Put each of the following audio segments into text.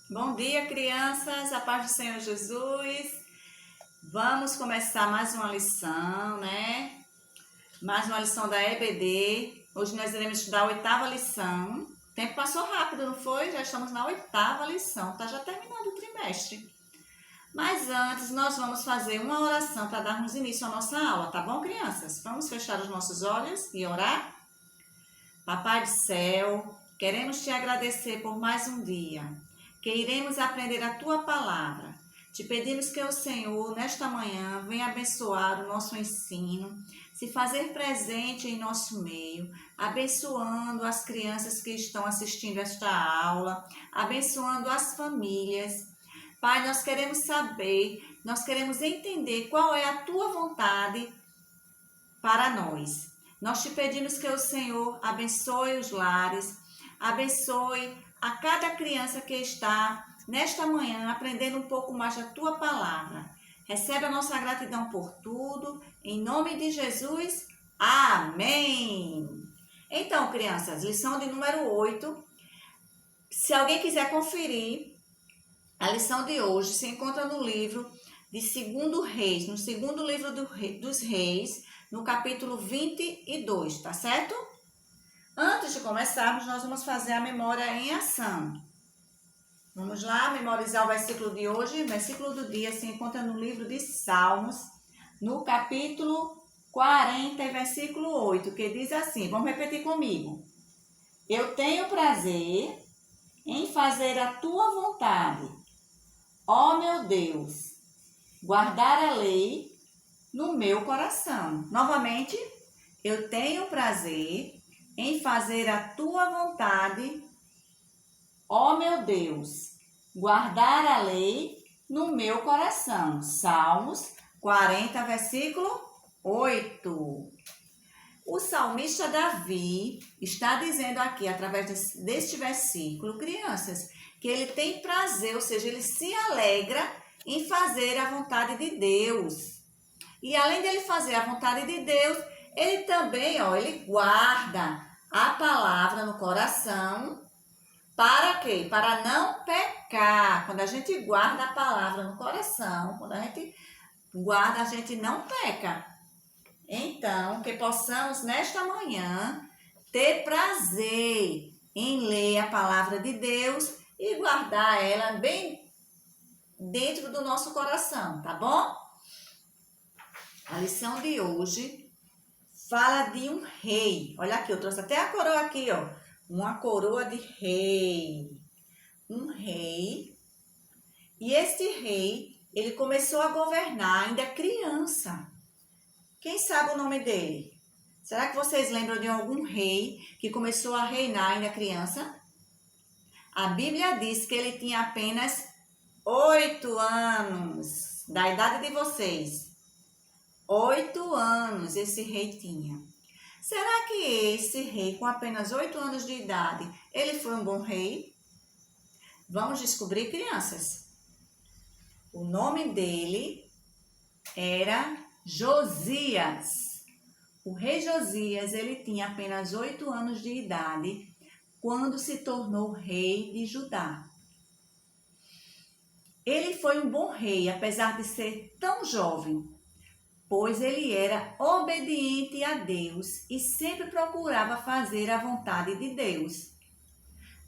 Bom dia, crianças, a paz do Senhor Jesus. Vamos começar mais uma lição, né? Mais uma lição da EBD. Hoje nós iremos estudar a 8ª lição. O tempo passou rápido, não foi? Já estamos na 8ª lição, tá já terminando o trimestre. Mas antes, nós vamos fazer uma oração para darmos início à nossa aula, tá bom, crianças? Vamos fechar os nossos olhos e orar? Papai do céu, queremos te agradecer por mais um dia, que iremos aprender a tua palavra. Te pedimos que o Senhor, nesta manhã, venha abençoar o nosso ensino, se fazer presente em nosso meio, abençoando as crianças que estão assistindo esta aula, abençoando as famílias. Pai, nós queremos saber, nós queremos entender qual é a tua vontade para nós. Nós te pedimos que o Senhor abençoe os lares, abençoe a cada criança que está nesta manhã aprendendo um pouco mais da tua palavra. Recebe a nossa gratidão por tudo, em nome de Jesus, amém! Então, crianças, lição de número 8. Se alguém quiser conferir, a lição de hoje se encontra no livro de 2 Reis, no segundo livro dos Reis, no capítulo 22, tá certo? Antes de começarmos, nós vamos fazer a memória em ação. Vamos lá, memorizar o versículo de hoje. O versículo do dia se encontra no livro de Salmos, no capítulo 40, versículo 8, que diz assim, vamos repetir comigo. Eu tenho prazer em fazer a tua vontade, ó meu Deus, guardar a lei no meu coração. Novamente, eu tenho prazer em fazer a tua vontade, ó meu Deus, guardar a lei no meu coração. Salmos 40, versículo 8. O salmista Davi está dizendo aqui, através deste versículo, crianças, que ele tem prazer, ou seja, ele se alegra em fazer a vontade de Deus. E além dele fazer a vontade de Deus, ele também, ele guarda a palavra no coração. Para quê? Para não pecar. Quando a gente guarda a palavra no coração, quando a gente guarda, a gente não peca. Então, que possamos nesta manhã ter prazer em ler a palavra de Deus e guardar ela bem dentro do nosso coração, tá bom? A lição de hoje fala de um rei. Olha aqui, eu trouxe até a coroa aqui, ó. Uma coroa de rei. Um rei. E este rei, ele começou a governar ainda criança. Quem sabe o nome dele? Será que vocês lembram de algum rei que começou a reinar ainda criança? A Bíblia diz que ele tinha apenas 8 anos, da idade de vocês. 8 anos esse rei tinha. Será que esse rei, com apenas 8 anos de idade, ele foi um bom rei? Vamos descobrir, crianças. O nome dele era Josias. O rei Josias, ele tinha apenas 8 anos de idade quando se tornou rei de Judá. Ele foi um bom rei, apesar de ser tão jovem, pois ele era obediente a Deus e sempre procurava fazer a vontade de Deus.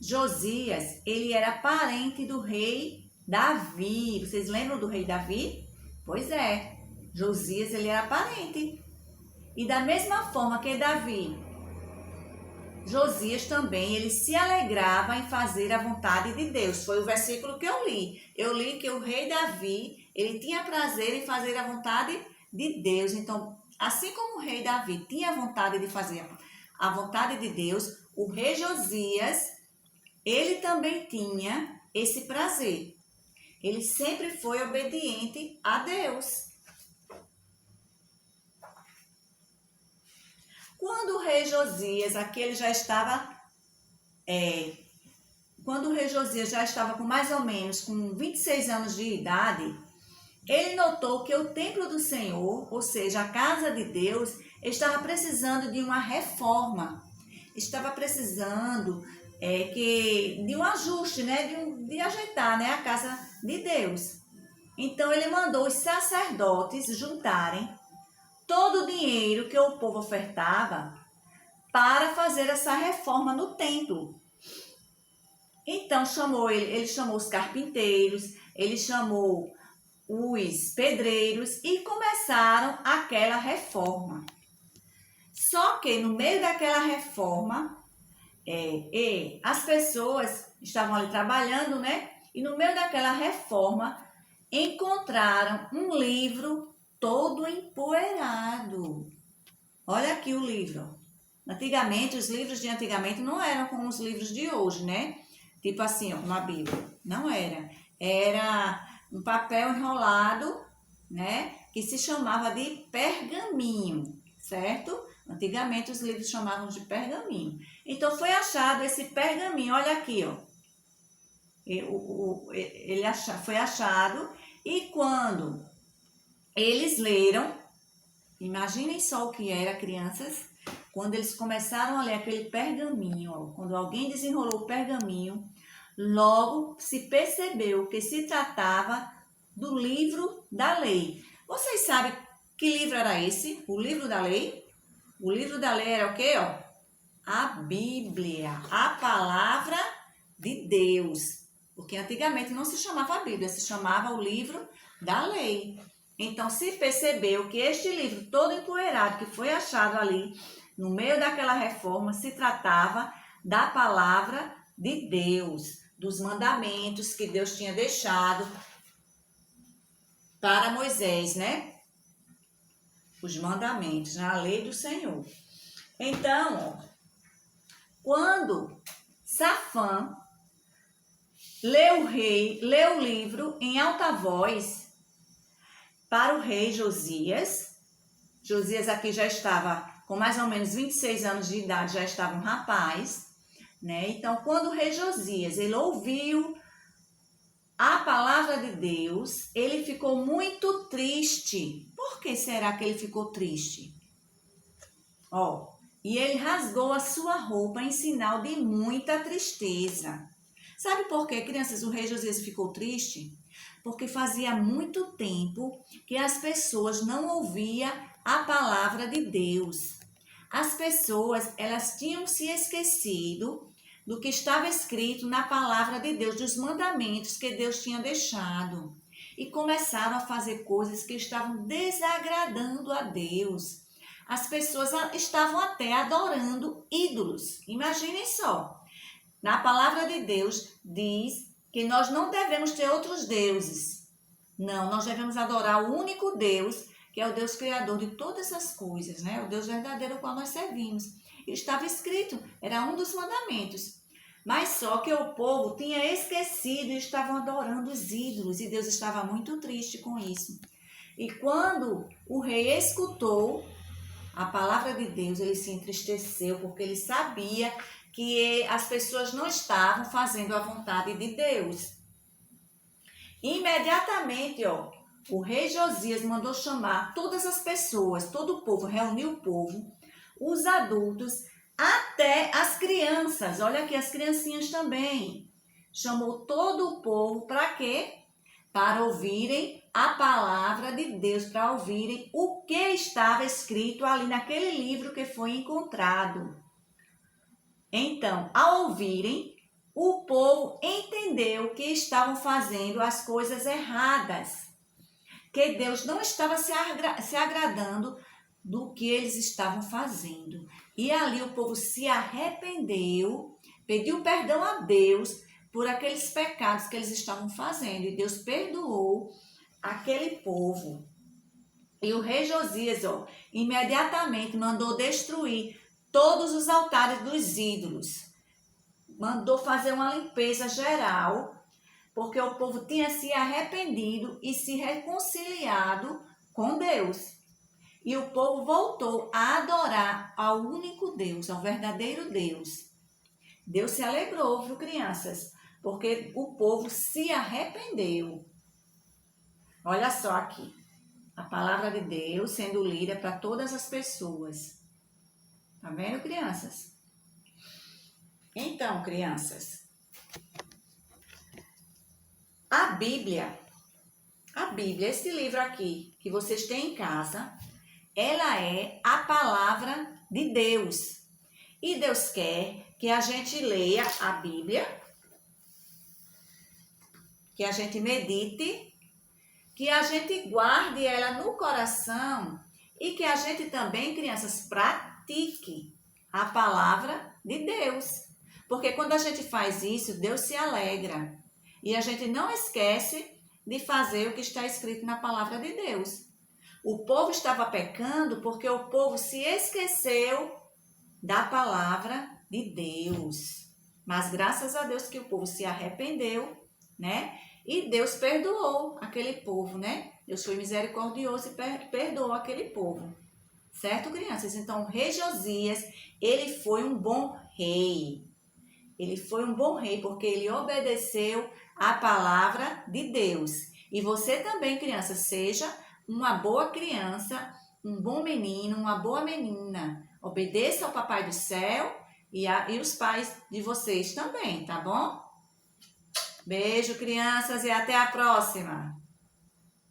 Josias, ele era parente do rei Davi. Vocês lembram do rei Davi? Pois é, Josias, ele era parente. E da mesma forma que Davi, Josias também, ele se alegrava em fazer a vontade de Deus. Foi o versículo que eu li. Eu li que o rei Davi, ele tinha prazer em fazer a vontade de Deus. Então, assim como o rei Davi tinha vontade de fazer a vontade de Deus, o rei Josias, ele também tinha esse prazer. Ele sempre foi obediente a Deus. Quando o rei Josias, quando o rei Josias já estava com mais ou menos com 26 anos de idade, ele notou que o templo do Senhor, ou seja, a casa de Deus, estava precisando de uma reforma. Estava precisando de um ajuste, né? De ajeitar, né? A casa de Deus. Então ele mandou os sacerdotes juntarem todo o dinheiro que o povo ofertava para fazer essa reforma no templo. Então ele chamou os carpinteiros, ele chamou os pedreiros e começaram aquela reforma. Só que no meio daquela reforma, as pessoas estavam ali trabalhando, né? E no meio daquela reforma, encontraram um livro todo empoeirado. Olha aqui o livro. Antigamente, os livros de antigamente não eram como os livros de hoje, né? Tipo assim, ó, uma Bíblia. Não era. Era um papel enrolado, né? Que se chamava de pergaminho, certo? Antigamente os livros chamavam de pergaminho. Então foi achado esse pergaminho, olha aqui, ó. Foi achado e quando eles leram, imaginem só o que era, crianças, quando eles começaram a ler aquele pergaminho, ó, quando alguém desenrolou o pergaminho, logo se percebeu que se tratava do livro da lei. Vocês sabem que livro era esse? O livro da lei? O livro da lei era o quê, ó? A Bíblia, a palavra de Deus. Porque antigamente não se chamava a Bíblia, se chamava o livro da lei. Então se percebeu que este livro todo empoeirado que foi achado ali, no meio daquela reforma, se tratava da palavra de Deus, dos mandamentos que Deus tinha deixado para Moisés, né? Os mandamentos, a lei do Senhor. Então, quando Safã leu o livro em alta voz para o rei Josias. Josias aqui já estava com mais ou menos 26 anos de idade, já estava um rapaz, né? Então, quando o rei Josias, ele ouviu a palavra de Deus, ele ficou muito triste. Por que será que ele ficou triste? Ó, e ele rasgou a sua roupa em sinal de muita tristeza. Sabe por quê, crianças, o rei Josias ficou triste? Porque fazia muito tempo que as pessoas não ouviam a palavra de Deus. As pessoas, elas tinham se esquecido do que estava escrito na palavra de Deus, dos mandamentos que Deus tinha deixado. E começaram a fazer coisas que estavam desagradando a Deus. As pessoas estavam até adorando ídolos. Imaginem só. Na palavra de Deus diz que nós não devemos ter outros deuses. Não, nós devemos adorar o único Deus, que é o Deus criador de todas as coisas, né? O Deus verdadeiro ao qual nós servimos. E estava escrito, era um dos mandamentos. Mas só que o povo tinha esquecido e estavam adorando os ídolos. E Deus estava muito triste com isso. E quando o rei escutou a palavra de Deus, ele se entristeceu, porque ele sabia que as pessoas não estavam fazendo a vontade de Deus. Imediatamente, ó, o rei Josias mandou chamar todas as pessoas, todo o povo, reuniu o povo, os adultos, até as crianças. Olha aqui, as criancinhas também. Chamou todo o povo para quê? Para ouvirem a palavra de Deus, para ouvirem o que estava escrito ali naquele livro que foi encontrado. Então, ao ouvirem, o povo entendeu que estavam fazendo as coisas erradas, que Deus não estava se agradando do que eles estavam fazendo. E ali o povo se arrependeu, pediu perdão a Deus por aqueles pecados que eles estavam fazendo. E Deus perdoou aquele povo. E o rei Josias, ó, imediatamente mandou destruir todos os altares dos ídolos. Mandou fazer uma limpeza geral, porque o povo tinha se arrependido e se reconciliado com Deus. E o povo voltou a adorar ao único Deus, ao verdadeiro Deus. Deus se alegrou, viu, crianças? Porque o povo se arrependeu. Olha só aqui, a palavra de Deus sendo lida para todas as pessoas. Tá vendo, crianças? Então, crianças, a Bíblia, esse livro aqui que vocês têm em casa, ela é a palavra de Deus. E Deus quer que a gente leia a Bíblia, que a gente medite, que a gente guarde ela no coração e que a gente também, crianças, pratique a palavra de Deus. Porque quando a gente faz isso, Deus se alegra. E a gente não esquece de fazer o que está escrito na palavra de Deus. O povo estava pecando porque o povo se esqueceu da palavra de Deus. Mas graças a Deus que o povo se arrependeu, né? E Deus perdoou aquele povo, né? Deus foi misericordioso e perdoou aquele povo. Certo, crianças? Então, o rei Josias, ele foi um bom rei. Ele foi um bom rei porque ele obedeceu a palavra de Deus. E você também, criança, seja uma boa criança, um bom menino, uma boa menina. Obedeça ao Papai do Céu e os pais de vocês também, tá bom? Beijo, crianças, e até a próxima!